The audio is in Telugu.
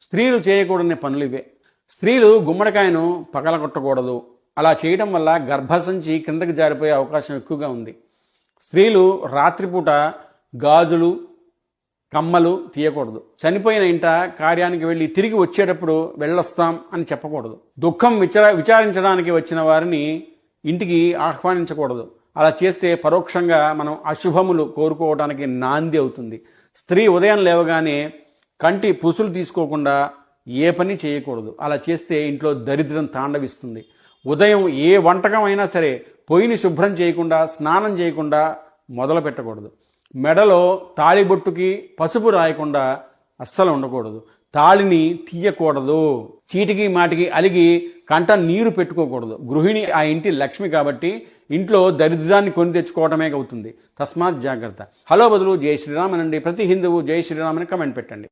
స్త్రీలు చేయకూడని పనులు ఇవే. స్త్రీలు గుమ్మడికాయను పగలగొట్టకూడదు. అలా చేయడం వల్ల గర్భసంచి కిందకి జారిపోయే అవకాశం ఎక్కువగా ఉంది. స్త్రీలు రాత్రిపూట గాజులు కమ్మలు తీయకూడదు. చనిపోయిన ఇంట కార్యానికి వెళ్ళి తిరిగి వచ్చేటప్పుడు వెళ్ళొస్తాం అని చెప్పకూడదు. దుఃఖం విచారించడానికి వచ్చిన వారిని ఇంటికి ఆహ్వానించకూడదు. అలా చేస్తే పరోక్షంగా మనం అశుభములు కోరుకోవడానికి నాంది అవుతుంది. స్త్రీ ఉదయం లేవగానే కంటి పుసులు తీసుకోకుండా ఏ పని చేయకూడదు. అలా చేస్తే ఇంట్లో దరిద్రం తాండవిస్తుంది. ఉదయం ఏ వంటకం అయినా సరే పొయ్యిని శుభ్రం చేయకుండా స్నానం చేయకుండా మొదలు పెట్టకూడదు. మెడలో తాళిబొట్టుకి పసుపు రాయకుండా అస్సలు ఉండకూడదు. తాళిని తీయకూడదు. చీటికి మాటికి అలిగి కంట నీరు పెట్టుకోకూడదు. గృహిణి ఆ ఇంటి లక్ష్మి కాబట్టి ఇంట్లో దరిద్రాన్ని కొని తెచ్చుకోవడమే అవుతుంది. తస్మాత్ జాగ్రత్త. హలో బదులు జై శ్రీరామ్ అనండి. ప్రతి హిందువు జై శ్రీరామ్ అని కమెంట్ పెట్టండి.